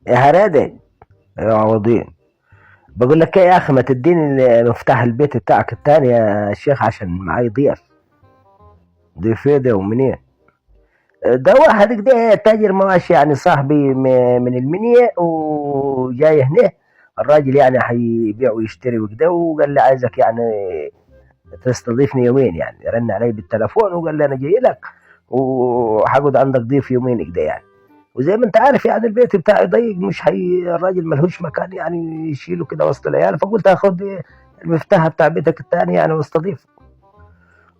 يا هرادي يا عوضين، بقول لك ايه يا اخي، ما تديني مفتاح البيت بتاعك التاني يا شيخ عشان معاي ضيف. ضيف ايه ده ومنين؟ ده واحد كده تاجر مواشي يعني صاحبي من المنيا وجاي هنا. الراجل يعني هيبيع ويشتري وكده، وقال لي عايزك يعني تستضيفني يومين، يعني رن علي بالتليفون وقال لي انا جاي لك وهقعد عندك ضيف يومين كده يعني. وزي ما انت عارف يعني البيت بتاعي ضيق، مش الراجل ملهوش مكان يعني يشيله كده وسط العيال، فقلت اخد المفتاح بتاع بيتك التاني يعني واستضيفه.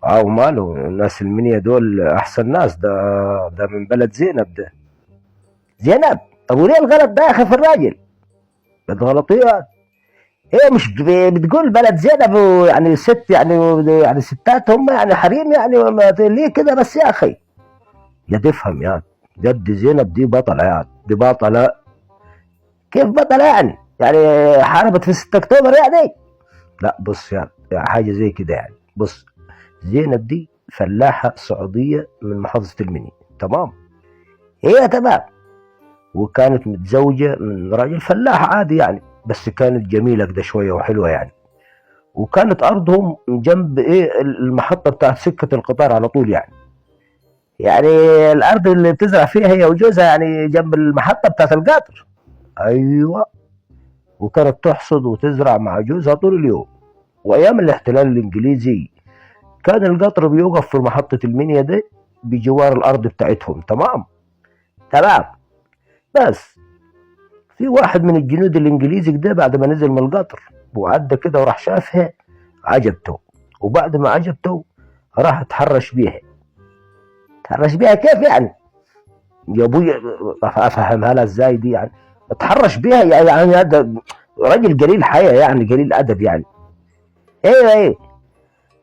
اه وماله، الناس المنيا دول احسن ناس. ده من بلد زينب ده. زينب؟ طب وليه الغلط ده يا اخي في الراجل؟ الغلطيات هي مش بتقول بلد زينب يعني ست يعني ستات هم يعني حريم يعني، وما ليه كده بس يا اخي؟ يا تفهم يعني، جد زينب دي بطلة يعني، دي بطلة. كيف بطلة يعني حاربت في 6 اكتوبر يعني؟ لا بص يعني حاجة زي كده يعني. بص، زينب دي فلاحة سعودية من محافظة المنيا، تمام؟ هي تمام، وكانت متزوجة من راجل فلاح عادي يعني، بس كانت جميلة كده شوية وحلوة يعني. وكانت أرضهم جنب إيه المحطة بتاعت سكة القطار على طول يعني. يعني الأرض اللي بتزرع فيها هي وجوزها يعني جنب المحطة بتاعت القطر. أيوة. وكانت تحصد وتزرع مع جوزها طول اليوم. وأيام الاحتلال الإنجليزي كان القطر بيوقف في محطة المنيا دي بجوار الأرض بتاعتهم، تمام؟ تمام. بس في واحد من الجنود الانجليزي كده بعد ما نزل من القطر وعدى كده وراح شافها، عجبته. وبعد ما عجبته راح اتحرش بيها. اتحرش بيها كيف يعني؟ يا ابوي افهمها لها ازاي دي يعني؟ اتحرش بيها يعني هذا راجل قليل حياه يعني، قليل ادب يعني. ايه ايه.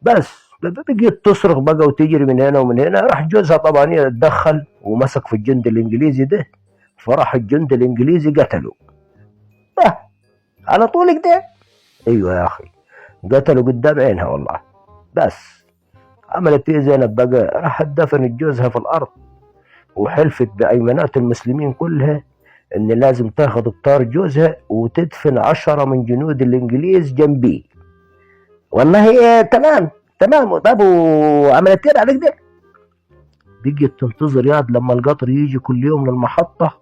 بس بقيت تصرخ بقى وتجري من هنا ومن هنا. راح جوزها طبعا اتدخل ومسك في الجندي الانجليزي ده، فراح الجندي الانجليزي قتله. آه، على طول كده. ايوه يا اخي، قتلوا قدام عينها والله. بس عملت ايه زينب بقى؟ راحت دفنت جوزها في الارض، وحلفت بايمانات المسلمين كلها ان لازم تاخذ بطار جوزها وتدفن 10 من جنود الانجليز جنبيه. والله تمام. تمام. طب وعملت ايه بعد كده؟ بقيت تنتظر ياد لما القطر يجي كل يوم للمحطة،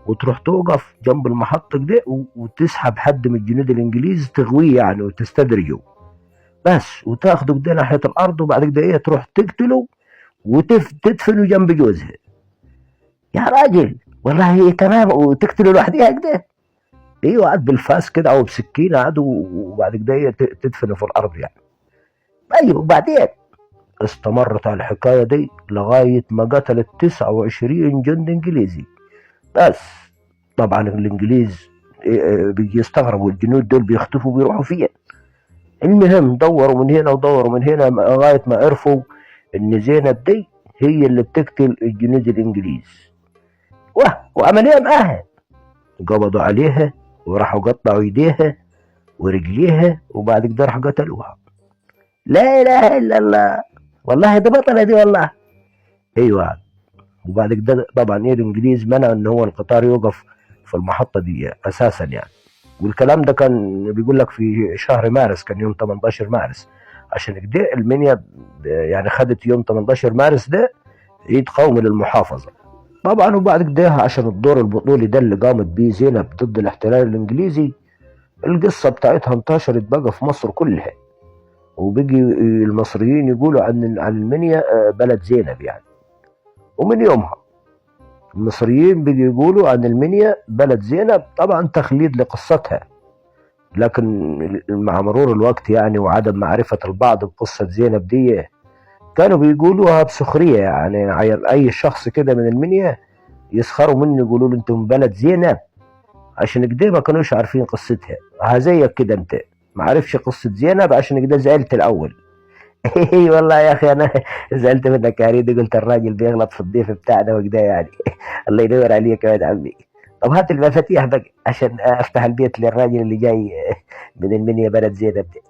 وتروح توقف جنب المحطة كده وتسحب حد من الجنود الانجليز تغويه يعني وتستدرجه. بس وتاخده كده ناحية الأرض، وبعد كده إيه تروح تقتله وتدفنه جنب جوزها. يا راجل والله هي تمام، وتقتله لوحديها كده. ايوه عاد بالفاس كده او بسكينه عاد، وبعد كده هي تدفنه في الارض يعني. ايوه. وبعدين استمرت على الحكايه دي لغايه ما قتلت 29 جندي انجليزي. بس طبعا الانجليز بيجي يستغربوا الجنود دول بيختفوا بيروحوا فين. المهم دوروا من هنا ودوروا من هنا لغايه ما عرفوا ان زينب دي هي اللي بتقتل الجنود الانجليز. وعمل ايه معاها؟ قبضوا عليها وراحوا قطعوا ايديها ورجليها، وبعد كده راحوا قتلوها. لا اله الا الله. والله دي بطلة دي والله. ايوه. وبعد كده طبعا ايه الانجليز منعوا ان هو القطار يوقف في المحطة دي اساسا يعني. والكلام ده كان بيقول لك في شهر مارس، كان يوم 18 مارس. عشان كده المنيا يعني خدت يوم 18 مارس ده عيد قومي للمحافظة. طبعا وبعد كده عشان الدور البطولي ده اللي قامت بيه زينب ضد الاحتلال الانجليزي، القصة بتاعتها انتشرت بقى في مصر كلها. وبقي المصريين يقولوا عن المنيا بلد زينب يعني. ومن يومها المصريين بقي يقولوا عن المنيا بلد زينب، طبعا تخليد لقصتها. لكن مع مرور الوقت يعني وعدم معرفة البعض بقصة زينب دي، كانوا بيقولوها بسخرية يعني. أي شخص كده من المنيا يسخروا منه يقولوا له أنتم من بلد زينب، عشان كده ما كانوش عارفين قصتها. زيك كده أنت ما عرفش قصة زينب، عشان كده زعلت الأول. اي والله يا اخي انا زعلت منك يا ريدي، قلت الراجل بيغلط في الضيف بتاعنا وكده يعني. الله يدور عليك يا ولد عمي. طب هات المفاتيح بقى عشان افتح البيت للراجل اللي جاي من المنيا بلد زينب دي.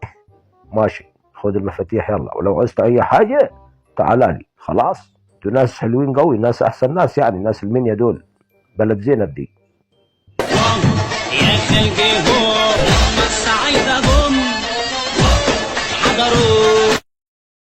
ماشي، خد المفاتيح يلا، ولو عوزت اي حاجه تعال لي. خلاص، دول ناس حلوين قوي، ناس احسن ناس يعني، ناس المنيا دول، بلد زينب دي. قدروا